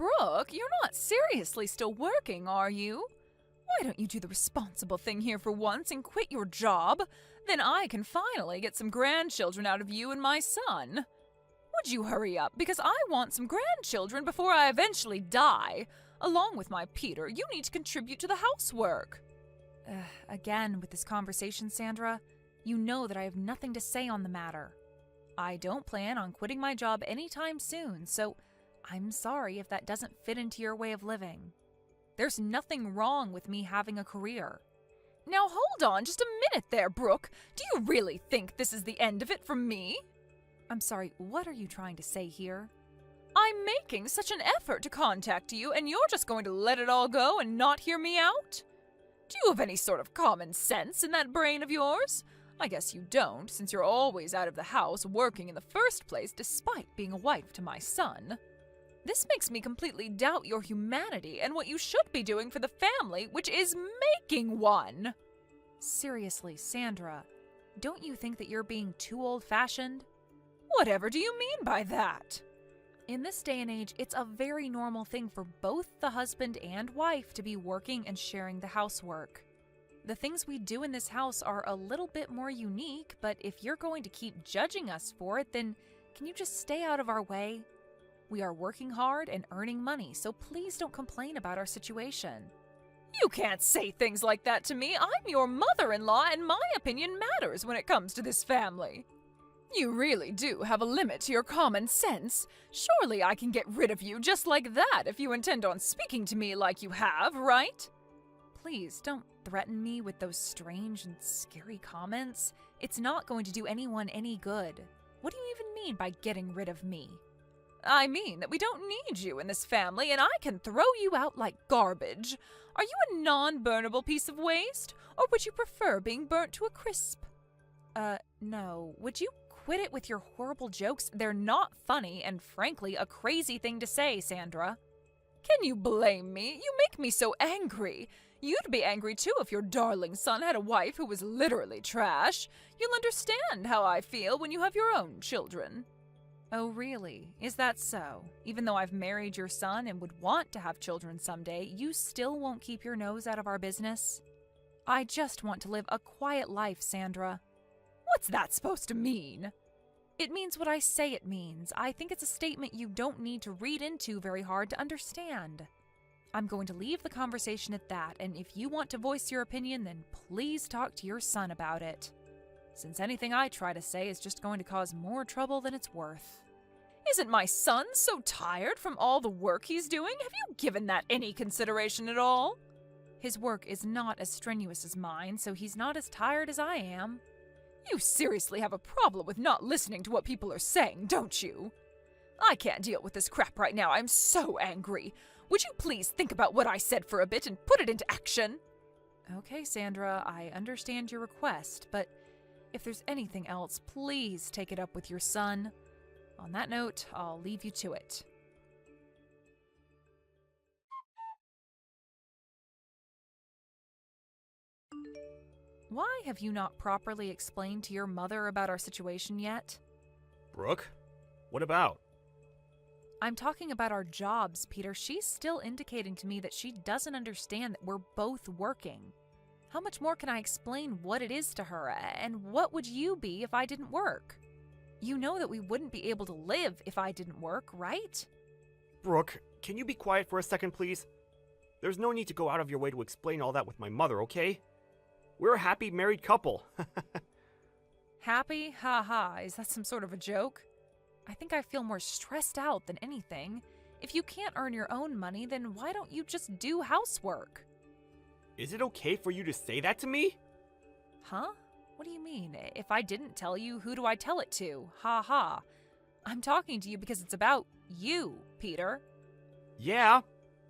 Brooke, you're not seriously still working, are you? Why don't you do the responsible thing here for once and quit your job? Then I can finally get some grandchildren out of you and my son. Would you hurry up, because I want some grandchildren before I eventually die. Along with my Peter, you need to contribute to the housework. Again, with this conversation, Sandra, you know that I have nothing to say on the matter. I don't plan on quitting my job anytime soon, so I'm sorry if that doesn't fit into your way of living. There's nothing wrong with me having a career. Now hold on just a minute there, Brooke. Do you really think this is the end of it for me? I'm sorry, what are you trying to say here? I'm making such an effort to contact you, and you're just going to let it all go and not hear me out? Do you have any sort of common sense in that brain of yours? I guess you don't, since you're always out of the house working in the first place despite being a wife to my son. This makes me completely doubt your humanity and what you should be doing for the family, which is making one. Seriously, Sandra, don't you think that you're being too old-fashioned? Whatever do you mean by that? In this day and age, it's a very normal thing for both the husband and wife to be working and sharing the housework. The things we do in this house are a little bit more unique, but if you're going to keep judging us for it, then can you just stay out of our way? We are working hard and earning money, so please don't complain about our situation. You can't say things like that to me. I'm your mother-in-law, and my opinion matters when it comes to this family. You really do have a limit to your common sense. Surely I can get rid of you just like that if you intend on speaking to me like you have, right? Please, don't threaten me with those strange and scary comments. It's not going to do anyone any good. What do you even mean by getting rid of me? I mean that we don't need you in this family, and I can throw you out like garbage. Are you a non-burnable piece of waste, or would you prefer being burnt to a crisp? No. Would you quit it with your horrible jokes? They're not funny, and frankly, a crazy thing to say, Sandra. Can you blame me? You make me so angry. You'd be angry too if your darling son had a wife who was literally trash. You'll understand how I feel when you have your own children. Oh, really? Is that so? Even though I've married your son and would want to have children someday, you still won't keep your nose out of our business? I just want to live a quiet life, Sandra. What's that supposed to mean? It means what I say it means. I think it's a statement you don't need to read into very hard to understand. I'm going to leave the conversation at that, and if you want to voice your opinion, then please talk to your son about it. Since anything I try to say is just going to cause more trouble than it's worth. Isn't my son so tired from all the work he's doing? Have you given that any consideration at all? His work is not as strenuous as mine, so he's not as tired as I am. You seriously have a problem with not listening to what people are saying, don't you? I can't deal with this crap right now. I'm so angry. Would you please think about what I said for a bit and put it into action? Okay, Sandra, I understand your request, but if there's anything else, please take it up with your son. On that note, I'll leave you to it. Why have you not properly explained to your mother about our situation yet? Brooke? What about? I'm talking about our jobs, Peter. She's still indicating to me that she doesn't understand that we're both working. How much more can I explain what it is to her, and what would you be if I didn't work? You know that we wouldn't be able to live if I didn't work, right? Brooke, can you be quiet for a second, please? There's no need to go out of your way to explain all that with my mother, okay? We're a happy married couple. Happy? Ha ha. Is that some sort of a joke? I think I feel more stressed out than anything. If you can't earn your own money, then why don't you just do housework? Is it okay for you to say that to me? Huh? What do you mean? If I didn't tell you, who do I tell it to? Ha ha. I'm talking to you because it's about you, Peter. Yeah,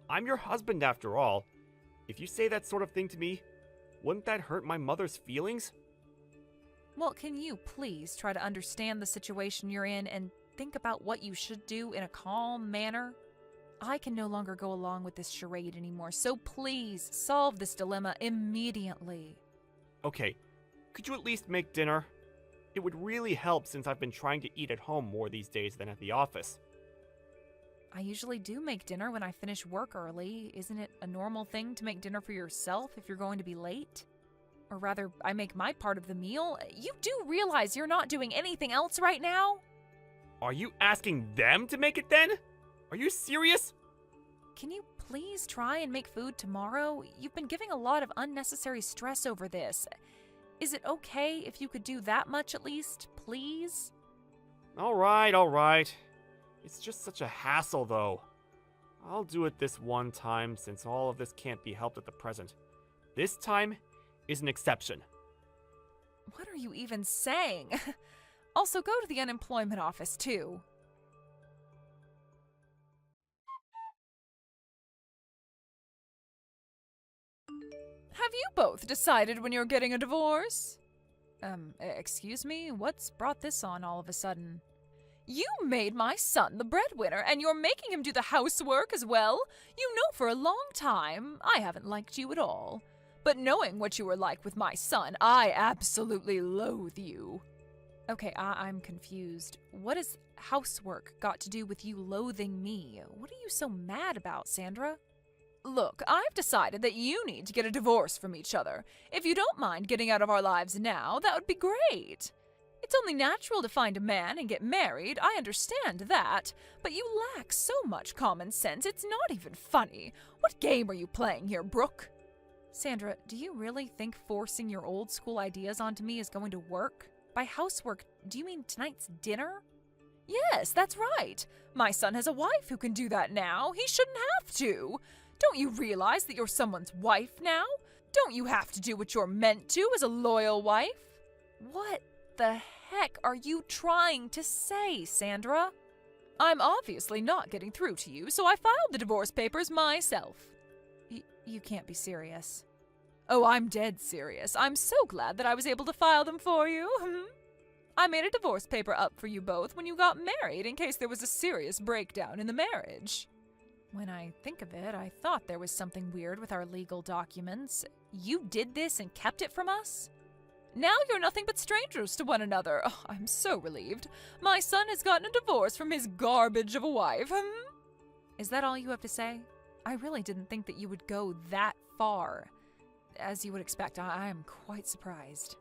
I'm your husband after all. If you say that sort of thing to me, wouldn't that hurt my mother's feelings? Well, can you please try to understand the situation you're in and think about what you should do in a calm manner? I can no longer go along with this charade anymore, so please solve this dilemma immediately. Okay, could you at least make dinner? It would really help since I've been trying to eat at home more these days than at the office. I usually do make dinner when I finish work early. Isn't it a normal thing to make dinner for yourself if you're going to be late? Or rather, I make my part of the meal. You do realize you're not doing anything else right now? Are you asking them to make it then? Are you serious? Can you please try and make food tomorrow? You've been giving a lot of unnecessary stress over this. Is it okay if you could do that much at least, please? All right. It's just such a hassle, though. I'll do it this one time since all of this can't be helped at the present. This time is an exception. What are you even saying? Also, go to the unemployment office, too. Have you both decided when you're getting a divorce? Excuse me? What's brought this on all of a sudden? You made my son the breadwinner, and you're making him do the housework as well? You know for a long time I haven't liked you at all. But knowing what you were like with my son, I absolutely loathe you. Okay, I'm confused. What has housework got to do with you loathing me? What are you so mad about, Sandra? Look, I've decided that you need to get a divorce from each other. If you don't mind getting out of our lives now, that would be great. It's only natural to find a man and get married, I understand that. But you lack so much common sense, it's not even funny. What game are you playing here, Brooke? Sandra, do you really think forcing your old school ideas onto me is going to work? By housework, do you mean tonight's dinner? Yes, that's right. My son has a wife who can do that now. He shouldn't have to. Don't you realize that you're someone's wife now? Don't you have to do what you're meant to as a loyal wife? What the heck are you trying to say, Sandra? I'm obviously not getting through to you, so I filed the divorce papers myself. You can't be serious. Oh, I'm dead serious. I'm so glad that I was able to file them for you. I made a divorce paper up for you both when you got married in case there was a serious breakdown in the marriage. When I think of it, I thought there was something weird with our legal documents. You did this and kept it from us? Now you're nothing but strangers to one another. Oh, I'm so relieved. My son has gotten a divorce from his garbage of a wife. Is that all you have to say? I really didn't think that you would go that far. As you would expect, I am quite surprised.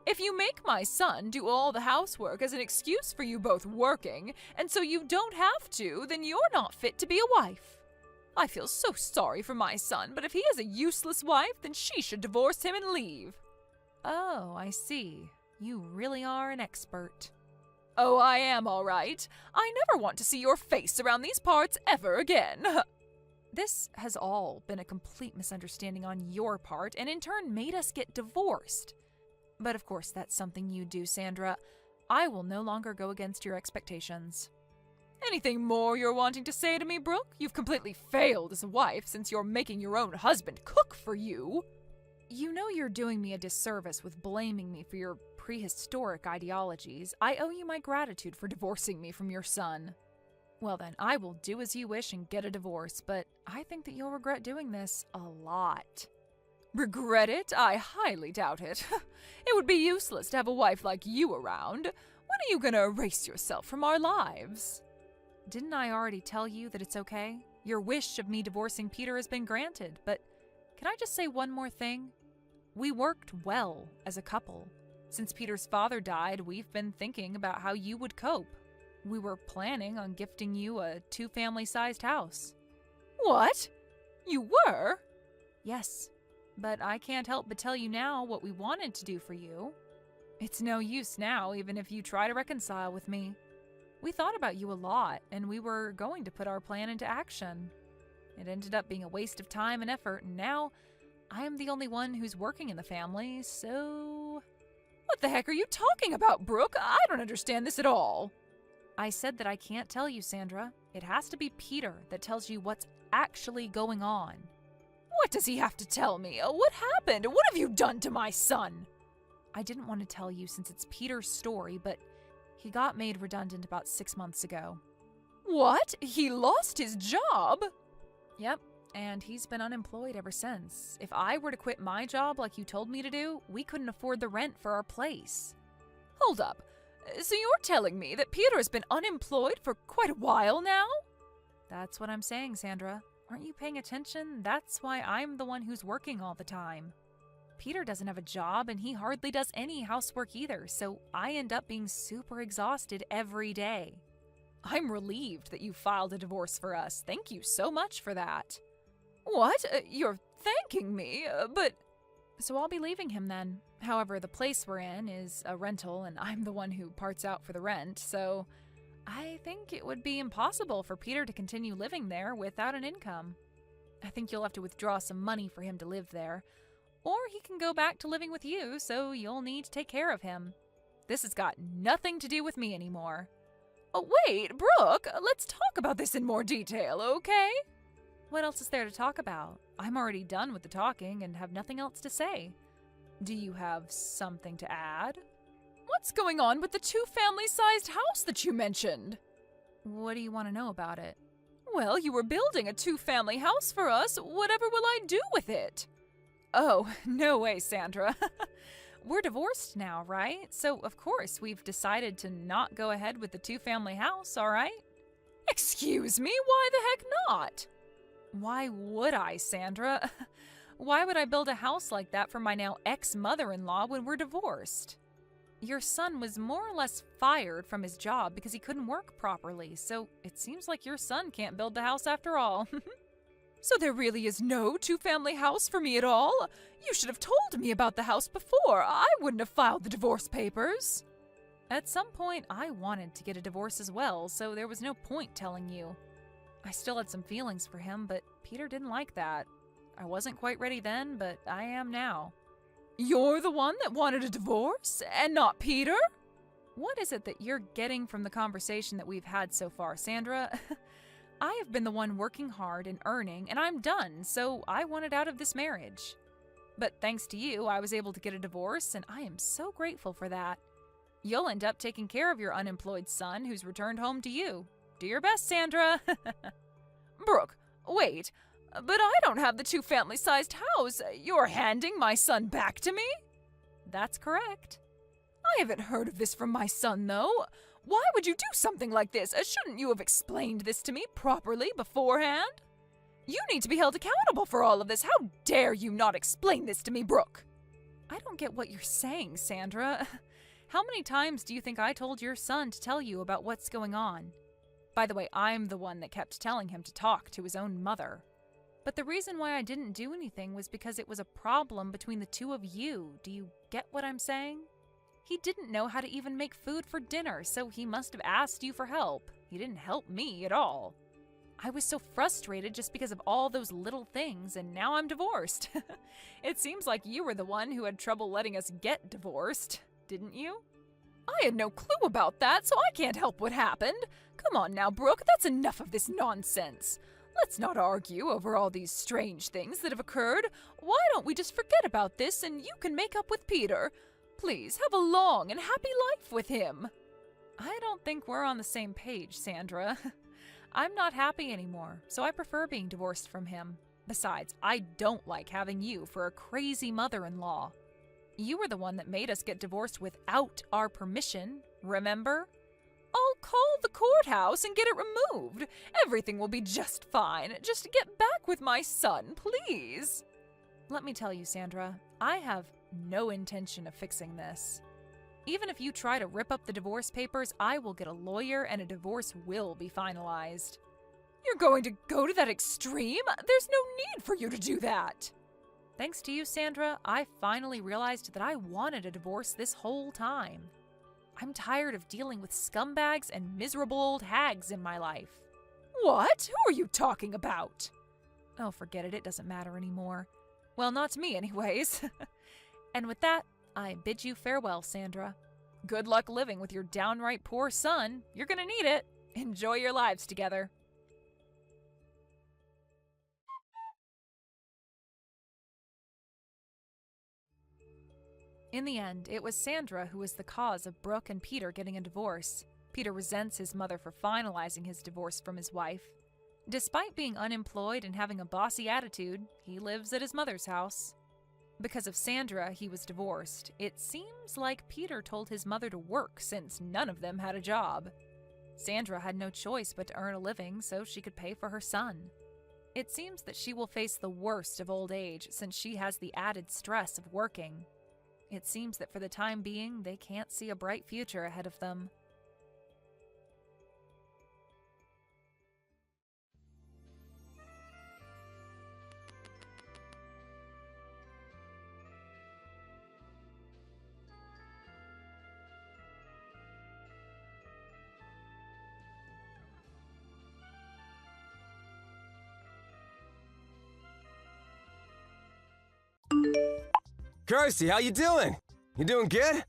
If you make my son do all the housework as an excuse for you both working, and so you don't have to, then you're not fit to be a wife. I feel so sorry for my son, but if he has a useless wife, then she should divorce him and leave. Oh, I see. You really are an expert. Oh, I am all right. I never want to see your face around these parts ever again. This has all been a complete misunderstanding on your part, and in turn made us get divorced. But of course, that's something you do, Sandra. I will no longer go against your expectations. Anything more you're wanting to say to me, Brooke? You've completely failed as a wife since you're making your own husband cook for you. You know you're doing me a disservice with blaming me for your prehistoric ideologies. I owe you my gratitude for divorcing me from your son. Well then, I will do as you wish and get a divorce, but I think that you'll regret doing this a lot. Regret it? I highly doubt it. It would be useless to have a wife like you around. When are you gonna erase yourself from our lives? Didn't I already tell you that it's okay? Your wish of me divorcing Peter has been granted, but can I just say one more thing? We worked well as a couple. Since Peter's father died, we've been thinking about how you would cope. We were planning on gifting you a 2-family-sized house. What? You were? Yes. But I can't help but tell you now what we wanted to do for you. It's no use now, even if you try to reconcile with me. We thought about you a lot, and we were going to put our plan into action. It ended up being a waste of time and effort, and now I am the only one who's working in the family, so... What the heck are you talking about, Brooke? I don't understand this at all. I said that I can't tell you, Sandra. It has to be Peter that tells you what's actually going on. What does he have to tell me? What happened? What have you done to my son? I didn't want to tell you since it's Peter's story, but he got made redundant about 6 months ago. What? He lost his job? Yep, and he's been unemployed ever since. If I were to quit my job like you told me to do, we couldn't afford the rent for our place. Hold up. So you're telling me that Peter has been unemployed for quite a while now? That's what I'm saying, Sandra. Aren't you paying attention? That's why I'm the one who's working all the time. Peter doesn't have a job, and he hardly does any housework either, so I end up being super exhausted every day. I'm relieved that you filed a divorce for us. Thank you so much for that. What? You're thanking me? But... So I'll be leaving him then. However, the place we're in is a rental, and I'm the one who parts out for the rent, so I think it would be impossible for Peter to continue living there without an income. I think you'll have to withdraw some money for him to live there, or he can go back to living with you, so you'll need to take care of him. This has got nothing to do with me anymore. Oh, wait, Brooke, let's talk about this in more detail, okay? What else is there to talk about? I'm already done with the talking and have nothing else to say. Do you have something to add? What's going on with the two-family-sized house that you mentioned? What do you want to know about it? Well, you were building a two-family house for us. Whatever will I do with it? Oh, no way, Sandra. We're divorced now, right? So, of course, we've decided to not go ahead with the two-family house, all right? Excuse me? Why the heck not? Why would I, Sandra? Why would I build a house like that for my now ex-mother-in-law when we're divorced? Your son was more or less fired from his job because he couldn't work properly, so it seems like your son can't build the house after all. So there really is no two-family house for me at all? You should have told me about the house before. I wouldn't have filed the divorce papers. At some point, I wanted to get a divorce as well, so there was no point telling you. I still had some feelings for him, but Peter didn't like that. I wasn't quite ready then, but I am now. You're the one that wanted a divorce, and not Peter? What is it that you're getting from the conversation that we've had so far, Sandra? I have been the one working hard and earning, and I'm done, so I wanted out of this marriage. But thanks to you, I was able to get a divorce, and I am so grateful for that. You'll end up taking care of your unemployed son who's returned home to you. Do your best, Sandra. Brooke, wait, but I don't have the two-family-sized house. You're handing my son back to me? That's correct. I haven't heard of this from my son, though. Why would you do something like this? Shouldn't you have explained this to me properly beforehand? You need to be held accountable for all of this. How dare you not explain this to me, Brooke? I don't get what you're saying, Sandra. How many times do you think I told your son to tell you about what's going on? By the way, I'm the one that kept telling him to talk to his own mother. But the reason why I didn't do anything was because it was a problem between the two of you. Do you get what I'm saying? He didn't know how to even make food for dinner, so he must have asked you for help. He didn't help me at all. I was so frustrated just because of all those little things, and now I'm divorced. It seems like you were the one who had trouble letting us get divorced, didn't you? I had no clue about that, so I can't help what happened. Come on now, Brooke, that's enough of this nonsense. Let's not argue over all these strange things that have occurred. Why don't we just forget about this and you can make up with Peter? Please, have a long and happy life with him. I don't think we're on the same page, Sandra. I'm not happy anymore, so I prefer being divorced from him. Besides, I don't like having you for a crazy mother-in-law. You were the one that made us get divorced without our permission, remember? I'll call the courthouse and get it removed. Everything will be just fine. Just get back with my son, please. Let me tell you, Sandra, I have no intention of fixing this. Even if you try to rip up the divorce papers, I will get a lawyer and a divorce will be finalized. You're going to go to that extreme? There's no need for you to do that. Thanks to you, Sandra, I finally realized that I wanted a divorce this whole time. I'm tired of dealing with scumbags and miserable old hags in my life. What? Who are you talking about? Oh, forget it. It doesn't matter anymore. Well, not to me anyways. And with that, I bid you farewell, Sandra. Good luck living with your downright poor son. You're gonna need it. Enjoy your lives together. In the end, it was Sandra who was the cause of Brooke and Peter getting a divorce. Peter resents his mother for finalizing his divorce from his wife. Despite being unemployed and having a bossy attitude, he lives at his mother's house. Because of Sandra, he was divorced. It seems like Peter told his mother to work since none of them had a job. Sandra had no choice but to earn a living so she could pay for her son. It seems that she will face the worst of old age since she has the added stress of working. It seems that for the time being, they can't see a bright future ahead of them. Kirsty, how you doing? You doing good?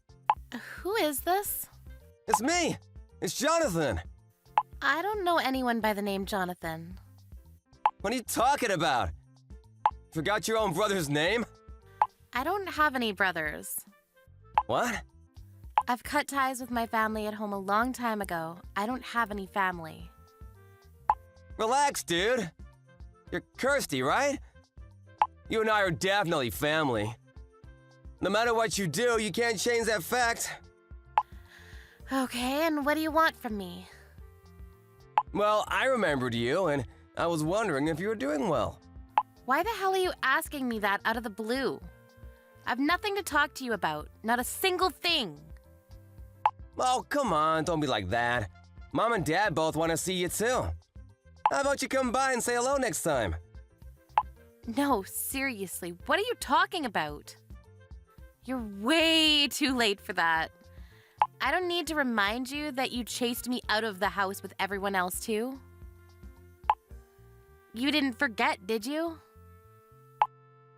Who is this? It's me. It's Jonathan. I don't know anyone by the name Jonathan. What are you talking about? Forgot your own brother's name? I don't have any brothers. What? I've cut ties with my family at home a long time ago. I don't have any family. Relax, dude. You're Kirsty, right? You and I are definitely family. No matter what you do, you can't change that fact. Okay, and what do you want from me? Well, I remembered you, and I was wondering if you were doing well. Why the hell are you asking me that out of the blue? I've nothing to talk to you about. Not a single thing. Oh, come on, don't be like that. Mom and Dad both want to see you too. How about you come by and say hello next time? No, seriously, what are you talking about? You're way too late for that. I don't need to remind you that you chased me out of the house with everyone else too. You didn't forget, did you?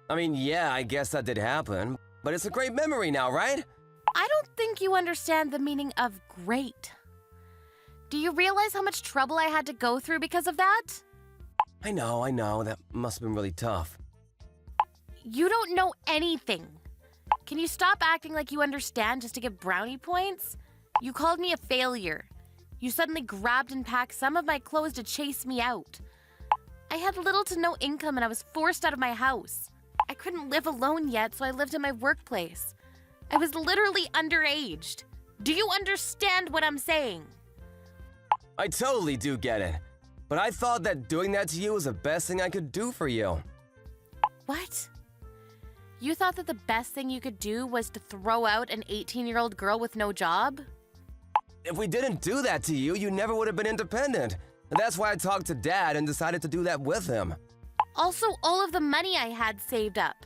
I mean, yeah, I guess that did happen, but it's a great memory now, right? I don't think you understand the meaning of great. Do you realize how much trouble I had to go through because of that? I know, that must have been really tough. You don't know anything. Can you stop acting like you understand just to get brownie points? You called me a failure. You suddenly grabbed and packed some of my clothes to chase me out. I had little to no income and I was forced out of my house. I couldn't live alone yet, so I lived in my workplace. I was literally underaged. Do you understand what I'm saying? I totally do get it, but I thought that doing that to you was the best thing I could do for you. What? You thought that the best thing you could do was to throw out an 18-year-old girl with no job? If we didn't do that to you, you never would have been independent. And that's why I talked to Dad and decided to do that with him. Also, all of the money I had saved up.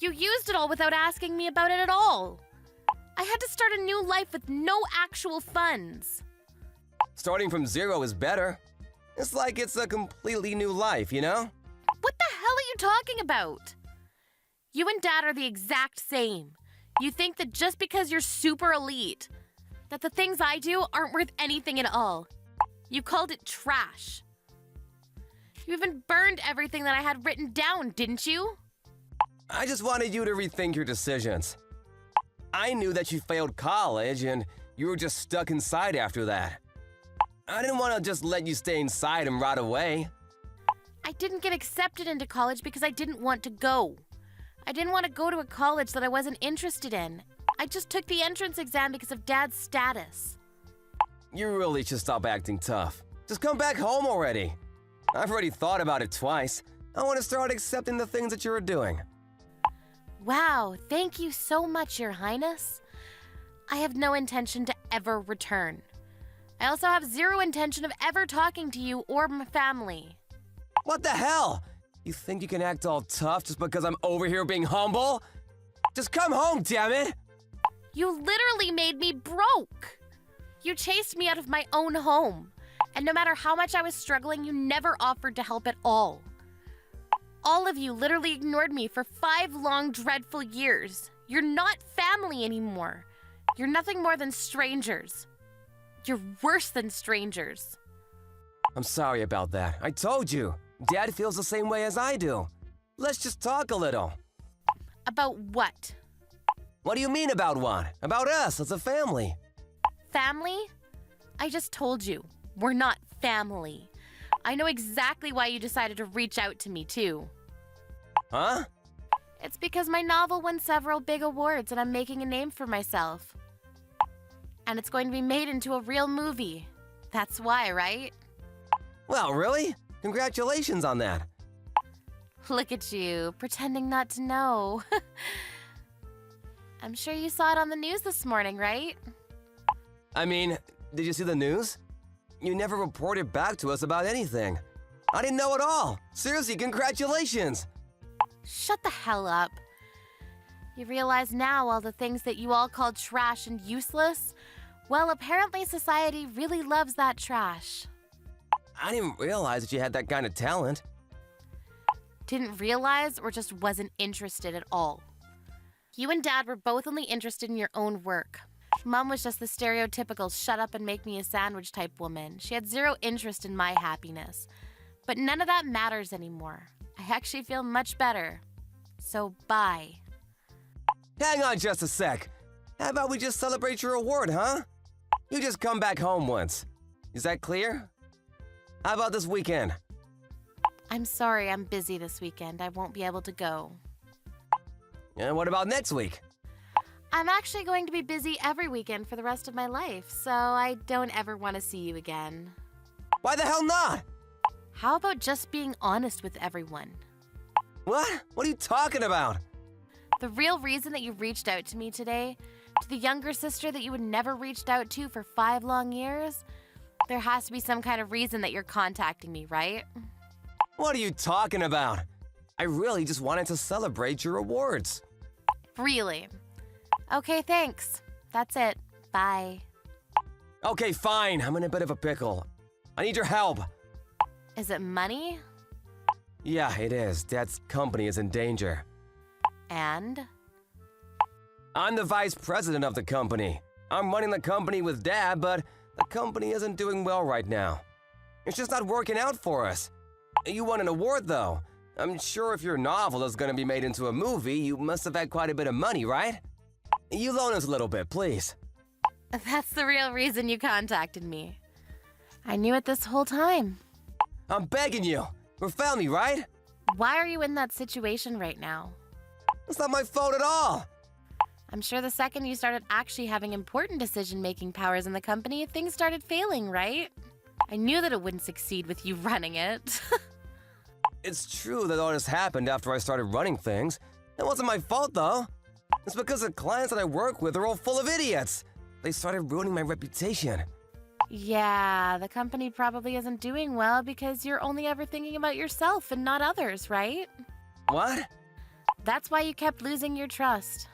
You used it all without asking me about it at all. I had to start a new life with no actual funds. Starting from zero is better. It's like it's a completely new life, you know? What the hell are you talking about? You and Dad are the exact same. You think that just because you're super elite, that the things I do aren't worth anything at all. You called it trash. You even burned everything that I had written down, didn't you? I just wanted you to rethink your decisions. I knew that you failed college and you were just stuck inside after that. I didn't want to just let you stay inside and rot away. I didn't get accepted into college because I didn't want to go. I didn't want to go to a college that I wasn't interested in. I just took the entrance exam because of Dad's status. You really should stop acting tough. Just come back home already. I've already thought about it twice. I want to start accepting the things that you're doing. Wow, thank you so much, Your Highness. I have no intention to ever return. I also have zero intention of ever talking to you or my family. What the hell? You think you can act all tough just because I'm over here being humble? Just come home, damn it! You literally made me broke. You chased me out of my own home. And no matter how much I was struggling, you never offered to help at all. All of you literally ignored me for 5 long, dreadful years. You're not family anymore. You're nothing more than strangers. You're worse than strangers. I'm sorry about that. I told you. Dad feels the same way as I do. Let's just talk a little. About what? What do you mean about what? About us as a family. Family? I just told you. We're not family. I know exactly why you decided to reach out to me, too. Huh? It's because my novel won several big awards and I'm making a name for myself. And it's going to be made into a real movie. That's why, right? Well, really? Congratulations on that. Look at you, pretending not to know. I'm sure you saw it on the news this morning, right? I mean, did you see the news? You never reported back to us about anything. I didn't know at all. Seriously, congratulations. Shut the hell up. You realize now all the things that you all called trash and useless? Well, apparently society really loves that trash. I didn't realize that you had that kind of talent. Didn't realize or just wasn't interested at all? You and Dad were both only interested in your own work. Mom was just the stereotypical shut up and make me a sandwich type woman. She had zero interest in my happiness. But none of that matters anymore. I actually feel much better. So bye. Hang on just a sec. How about we just celebrate your award, huh? You just come back home once. Is that clear? How about this weekend? I'm sorry, I'm busy this weekend. I won't be able to go. And what about next week? I'm actually going to be busy every weekend for the rest of my life, so I don't ever want to see you again. Why the hell not? How about just being honest with everyone? What? What are you talking about? The real reason that you reached out to me today, to the younger sister that you had never reached out to for 5 long years, there has to be some kind of reason that you're contacting me, right? What are you talking about? I really just wanted to celebrate your awards. Really? Okay, thanks. That's it. Bye. Okay, fine. I'm in a bit of a pickle. I need your help. Is it money? Yeah, it is. Dad's company is in danger. And? I'm the vice president of the company. I'm running the company with Dad, but the company isn't doing well right now. It's just not working out for us. You won an award, though. I'm sure if your novel is going to be made into a movie, you must have had quite a bit of money, right? You loan us a little bit, please. That's the real reason you contacted me. I knew it this whole time. I'm begging you. We're family, right? Why are you in that situation right now? It's not my fault at all. I'm sure the second you started actually having important decision-making powers in the company, things started failing, right? I knew that it wouldn't succeed with you running it. It's true that all this happened after I started running things. It wasn't my fault, though. It's because the clients that I work with are all full of idiots. They started ruining my reputation. Yeah, the company probably isn't doing well because you're only ever thinking about yourself and not others, right? What? That's why you kept losing your trust.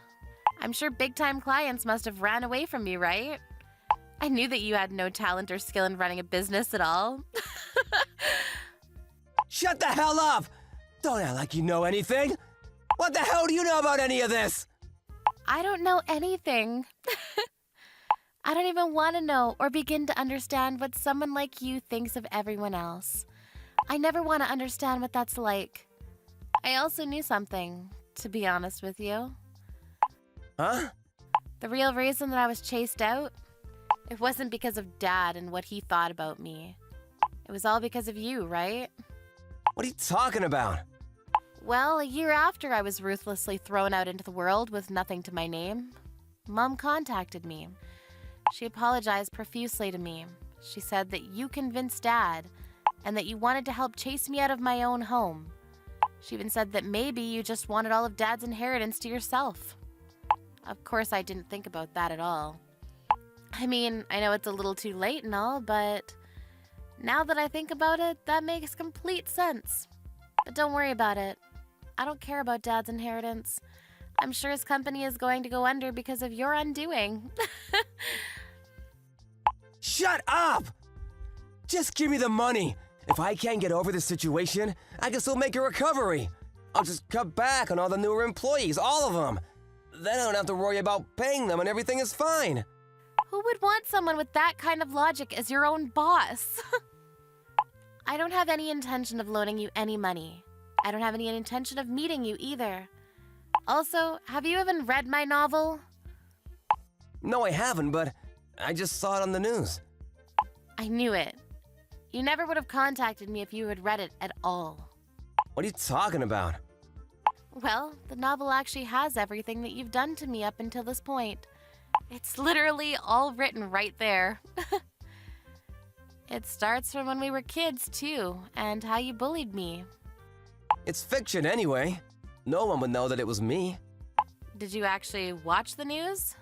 I'm sure big-time clients must have ran away from you, right? I knew that you had no talent or skill in running a business at all. Shut the hell up! Don't act like you know anything. What the hell do you know about any of this? I don't know anything. I don't even want to know or begin to understand what someone like you thinks of everyone else. I never want to understand what that's like. I also knew something, to be honest with you. Huh? The real reason that I was chased out, it wasn't because of Dad and what he thought about me. It was all because of you, right? What are you talking about? Well, a year after I was ruthlessly thrown out into the world with nothing to my name, Mom contacted me. She apologized profusely to me. She said that you convinced Dad and that you wanted to help chase me out of my own home. She even said that maybe you just wanted all of Dad's inheritance to yourself. Of course, I didn't think about that at all. I mean, I know it's a little too late and all, but now that I think about it, that makes complete sense. But don't worry about it. I don't care about Dad's inheritance. I'm sure his company is going to go under because of your undoing. Shut up! Just give me the money. If I can't get over this situation, I can still make a recovery. I'll just cut back on all the newer employees, all of them. Then I don't have to worry about paying them and everything is fine. Who would want someone with that kind of logic as your own boss? I don't have any intention of loaning you any money. I don't have any intention of meeting you either. Also, have you even read my novel? No, I haven't, but I just saw it on the news. I knew it. You never would have contacted me if you had read it at all. What are you talking about? Well, the novel actually has everything that you've done to me up until this point. It's literally all written right there. It starts from when we were kids, too, and how you bullied me. It's fiction anyway. No one would know that it was me. Did you actually watch the news?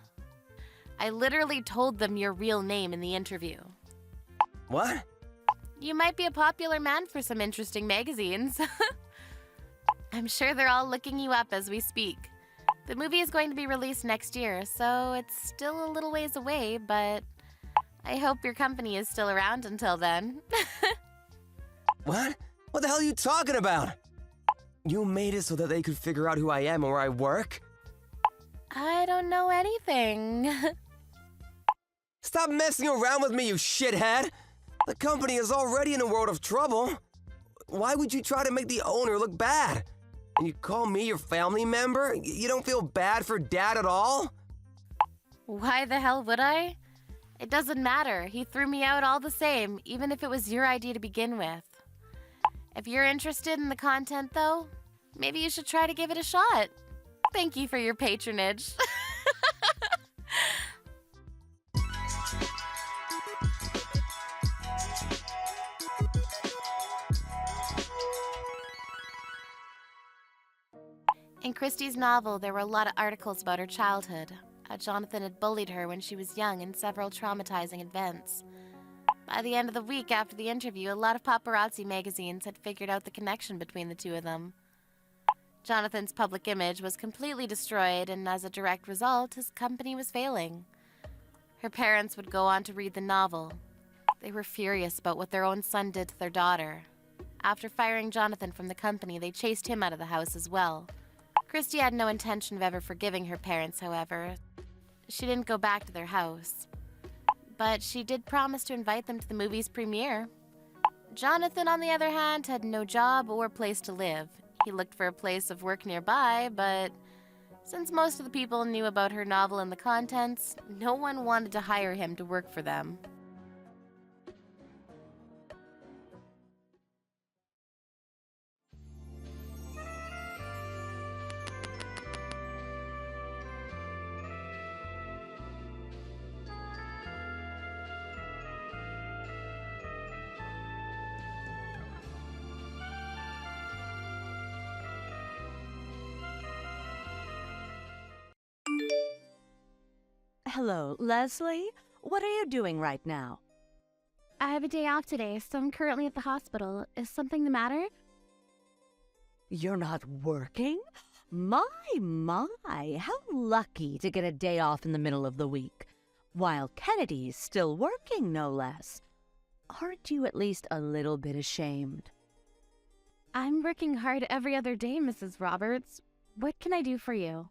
I literally told them your real name in the interview. What? You might be a popular man for some interesting magazines. I'm sure they're all looking you up as we speak. The movie is going to be released next year, so it's still a little ways away, but I hope your company is still around until then. What? What the hell are you talking about? You made it so that they could figure out who I am and where I work? I don't know anything. Stop messing around with me, you shithead! The company is already in a world of trouble. Why would you try to make the owner look bad? And you call me your family member? You don't feel bad for Dad at all? Why the hell would I? It doesn't matter. He threw me out all the same, even if it was your idea to begin with. If you're interested in the content, though, maybe you should try to give it a shot. Thank you for your patronage. In Christie's novel, there were a lot of articles about her childhood. Jonathan had bullied her when she was young in several traumatizing events. By the end of the week after the interview, a lot of paparazzi magazines had figured out the connection between the two of them. Jonathan's public image was completely destroyed, and as a direct result, his company was failing. Her parents would go on to read the novel. They were furious about what their own son did to their daughter. After firing Jonathan from the company, they chased him out of the house as well. Christie had no intention of ever forgiving her parents, however. She didn't go back to their house. But she did promise to invite them to the movie's premiere. Jonathan, on the other hand, had no job or place to live. He looked for a place of work nearby, but since most of the people knew about her novel and the contents, no one wanted to hire him to work for them. Hello, Leslie? What are you doing right now? I have a day off today, so I'm currently at the hospital. Is something the matter? You're not working? My, how lucky to get a day off in the middle of the week. While Kennedy's still working, no less. Aren't you at least a little bit ashamed? I'm working hard every other day, Mrs. Roberts. What can I do for you?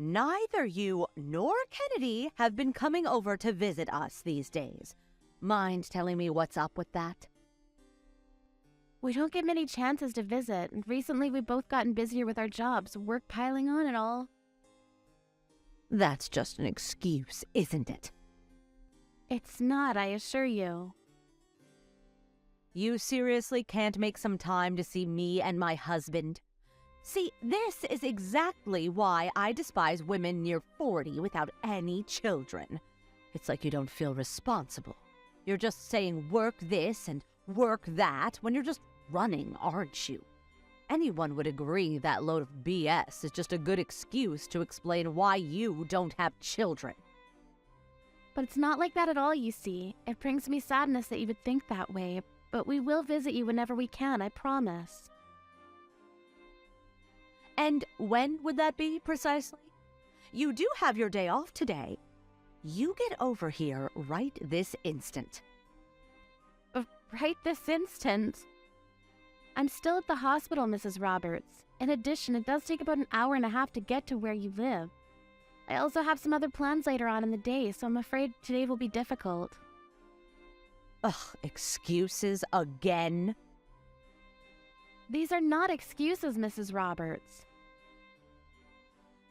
Neither you nor Kennedy have been coming over to visit us these days. Mind telling me what's up with that? We don't get many chances to visit, and recently we've both gotten busier with our jobs, work piling on and all. That's just an excuse, isn't it? It's not, I assure you. You seriously can't make some time to see me and my husband? See, this is exactly why I despise women near 40 without any children. It's like you don't feel responsible. You're just saying work this and work that when you're just running, aren't you? Anyone would agree that load of BS is just a good excuse to explain why you don't have children. But it's not like that at all, you see. It brings me sadness that you would think that way, but we will visit you whenever we can, I promise. And when would that be, precisely? You do have your day off today. You get over here right this instant. Right this instant? I'm still at the hospital, Mrs. Roberts. In addition, it does take about an hour and a half to get to where you live. I also have some other plans later on in the day, so I'm afraid today will be difficult. Ugh, excuses again? These are not excuses, Mrs. Roberts.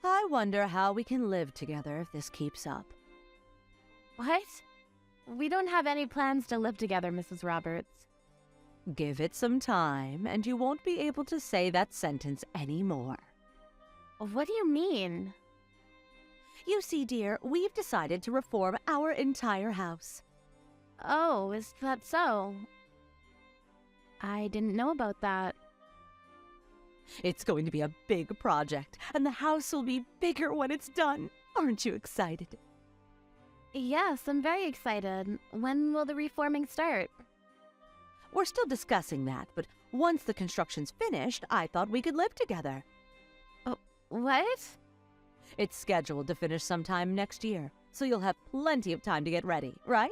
I wonder how we can live together if this keeps up. What? We don't have any plans to live together, Mrs. Roberts. Give it some time, and you won't be able to say that sentence anymore. What do you mean? You see, dear, we've decided to reform our entire house. Oh, is that so? I didn't know about that. It's going to be a big project, and the house will be bigger when it's done. Aren't you excited? Yes, I'm very excited. When will the reforming start? We're still discussing that, but once the construction's finished, I thought we could live together. What? It's scheduled to finish sometime next year, so you'll have plenty of time to get ready, right?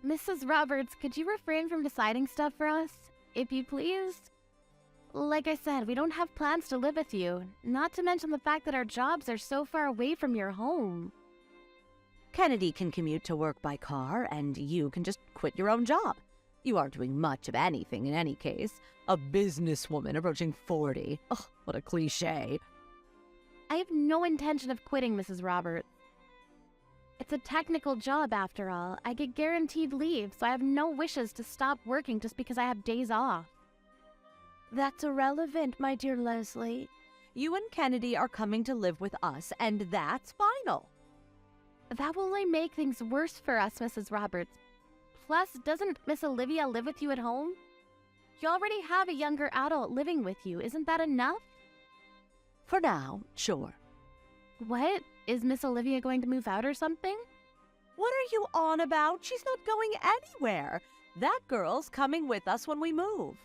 Mrs. Roberts, could you refrain from deciding stuff for us? If you please? Like I said, we don't have plans to live with you, not to mention the fact that our jobs are so far away from your home. Kennedy can commute to work by car, and you can just quit your own job. You aren't doing much of anything in any case. A businesswoman approaching 40. Ugh, what a cliche. I have no intention of quitting, Mrs. Roberts. It's a technical job, after all. I get guaranteed leave, so I have no wishes to stop working just because I have days off. That's irrelevant, my dear Leslie. You and Kennedy are coming to live with us, and that's final. That will only make things worse for us, Mrs. Roberts. Plus, doesn't Miss Olivia live with you at home? You already have a younger adult living with you. Isn't that enough? For now, sure. What? Is Miss Olivia going to move out or something? What are you on about? She's not going anywhere. That girl's coming with us when we move.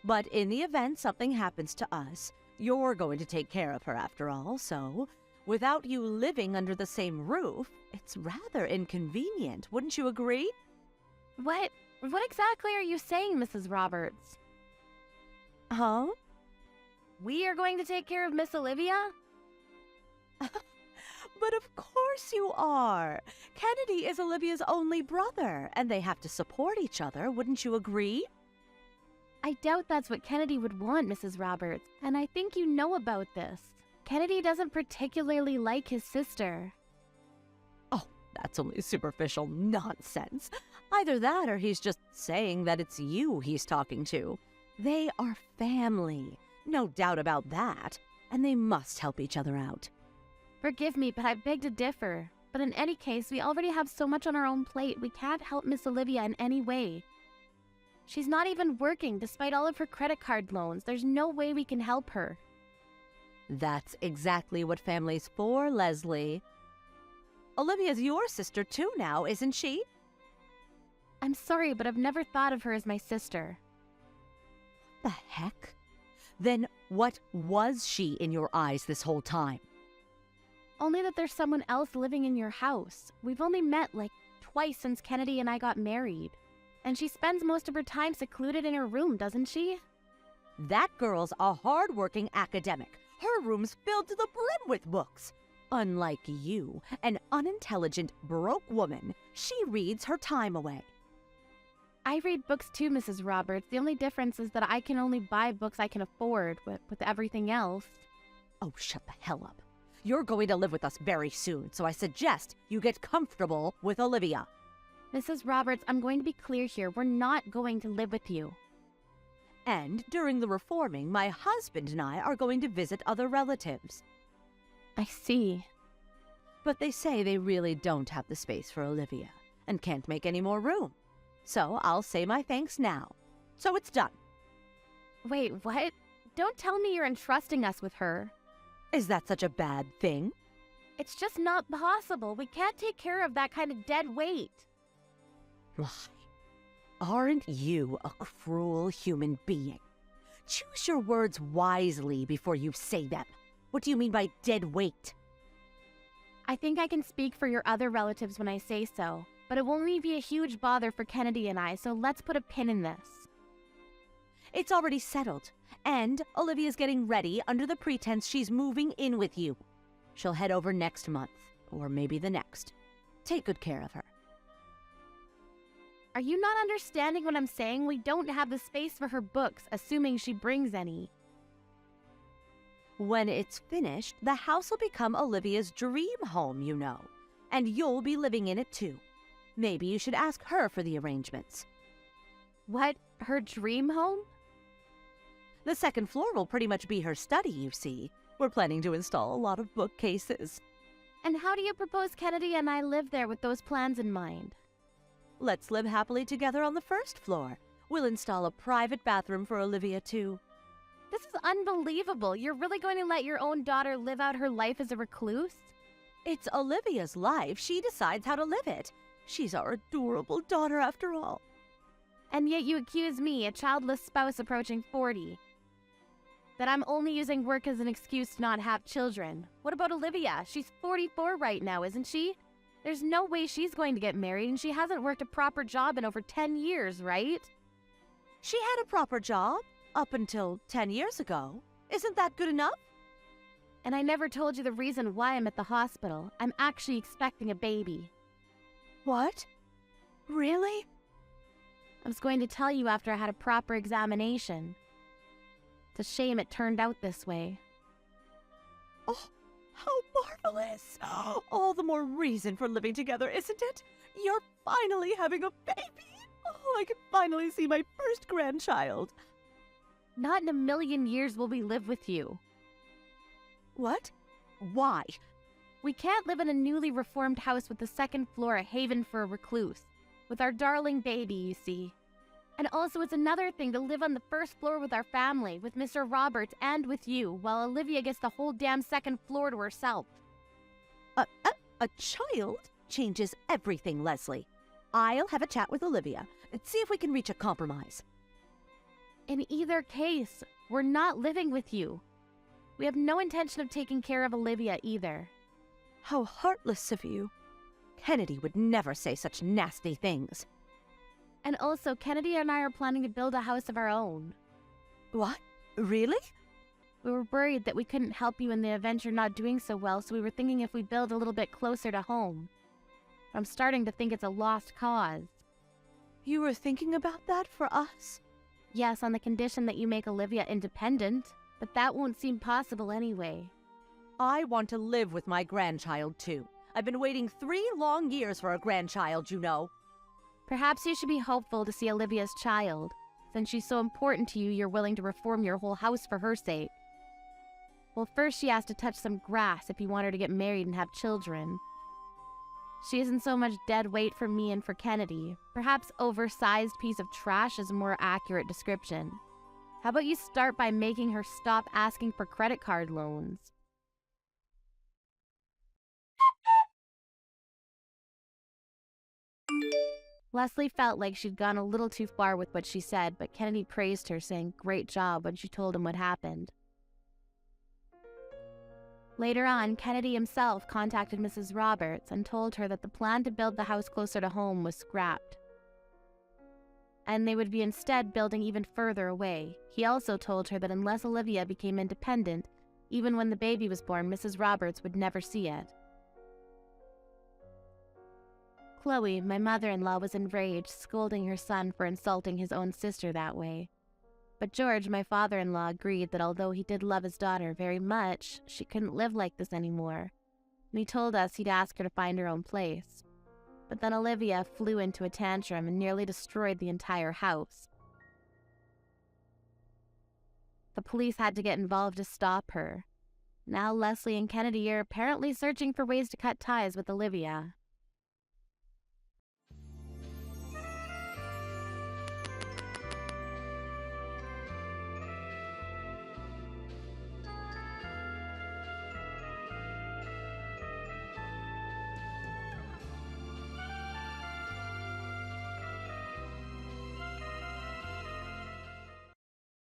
But in the event something happens to us, you're going to take care of her after all, so without you living under the same roof, it's rather inconvenient, wouldn't you agree? What exactly are you saying, Mrs. Roberts? Huh? We are going to take care of Miss Olivia? But of course you are. Kennedy is Olivia's only brother, and they have to support each other, wouldn't you agree? I doubt that's what Kennedy would want, Mrs. Roberts, and I think you know about this. Kennedy doesn't particularly like his sister. Oh, that's only superficial nonsense. Either that or he's just saying that it's you he's talking to. They are family, no doubt about that, and they must help each other out. Forgive me, but I beg to differ. But in any case, we already have so much on our own plate, we can't help Miss Olivia in any way. She's not even working, despite all of her credit card loans. There's no way we can help her. That's exactly what family's for, Leslie. Olivia's your sister too now, isn't she? I'm sorry, but I've never thought of her as my sister. The heck? Then what was she in your eyes this whole time? Only that there's someone else living in your house. We've only met like twice since Kennedy and I got married. And she spends most of her time secluded in her room, doesn't she? That girl's a hard-working academic. Her room's filled to the brim with books. Unlike you, an unintelligent, broke woman, she reads her time away. I read books too, Mrs. Roberts. The only difference is that I can only buy books I can afford with everything else. Oh, shut the hell up. You're going to live with us very soon, so I suggest you get comfortable with Olivia. Mrs. Roberts, I'm going to be clear here. We're not going to live with you. And during the reforming, my husband and I are going to visit other relatives. I see. But they say they really don't have the space for Olivia and can't make any more room. So I'll say my thanks now. So it's done. Wait, what? Don't tell me you're entrusting us with her. Is that such a bad thing? It's just not possible. We can't take care of that kind of dead weight. Why? Aren't you a cruel human being? Choose your words wisely before you say them. What do you mean by dead weight? I think I can speak for your other relatives when I say so, but it will only be a huge bother for Kennedy and I, so let's put a pin in this. It's already settled, and Olivia's getting ready under the pretense she's moving in with you. She'll head over next month, or maybe the next. Take good care of her. Are you not understanding what I'm saying? We don't have the space for her books, assuming she brings any. When it's finished, the house will become Olivia's dream home, you know. And you'll be living in it too. Maybe you should ask her for the arrangements. What? Her dream home? The second floor will pretty much be her study, you see. We're planning to install a lot of bookcases. And how do you propose Kennedy and I live there with those plans in mind? Let's live happily together on the first floor. We'll install a private bathroom for Olivia, too. This is unbelievable. You're really going to let your own daughter live out her life as a recluse? It's Olivia's life. She decides how to live it. She's our adorable daughter, after all. And yet you accuse me, a childless spouse approaching 40, that I'm only using work as an excuse to not have children. What about Olivia? She's 44 right now, isn't she? There's no way she's going to get married, and she hasn't worked a proper job in over 10 years, right? She had a proper job up until 10 years ago. Isn't that good enough? And I never told you the reason why I'm at the hospital. I'm actually expecting a baby. What? Really? I was going to tell you after I had a proper examination. It's a shame it turned out this way. Oh, how marvelous! All the more reason for living together, isn't it? You're finally having a baby! Oh, I can finally see my first grandchild. Not in a million years will we live with you. What? Why? We can't live in a newly reformed house with the second floor a haven for a recluse. With our darling baby, you see. And also, it's another thing to live on the first floor with our family, with Mr. Roberts and with you, while Olivia gets the whole damn second floor to herself. A child changes everything, Leslie. I'll have a chat with Olivia and see if we can reach a compromise. In either case, we're not living with you. We have no intention of taking care of Olivia either. How heartless of you. Kennedy would never say such nasty things. And also, Kennedy and I are planning to build a house of our own. What? Really? We were worried that we couldn't help you in the event you're not doing so well, so we were thinking if we build a little bit closer to home. I'm starting to think it's a lost cause. You were thinking about that for us? Yes, on the condition that you make Olivia independent, but that won't seem possible anyway. I want to live with my grandchild, too. I've been waiting 3 long years for a grandchild, you know. Perhaps you should be hopeful to see Olivia's child. Since she's so important to you, you're willing to reform your whole house for her sake. Well, first she has to touch some grass if you want her to get married and have children. She isn't so much dead weight for me and for Kennedy. Perhaps oversized piece of trash is a more accurate description. How about you start by making her stop asking for credit card loans? Leslie felt like she'd gone a little too far with what she said, but Kennedy praised her, saying, "Great job," when she told him what happened. Later on, Kennedy himself contacted Mrs. Roberts and told her that the plan to build the house closer to home was scrapped, and they would be instead building even further away. He also told her that unless Olivia became independent, even when the baby was born, Mrs. Roberts would never see it. Chloe, my mother-in-law, was enraged, scolding her son for insulting his own sister that way. But George, my father-in-law, agreed that although he did love his daughter very much, she couldn't live like this anymore, and he told us he'd ask her to find her own place. But then Olivia flew into a tantrum and nearly destroyed the entire house. The police had to get involved to stop her. Now Leslie and Kennedy are apparently searching for ways to cut ties with Olivia.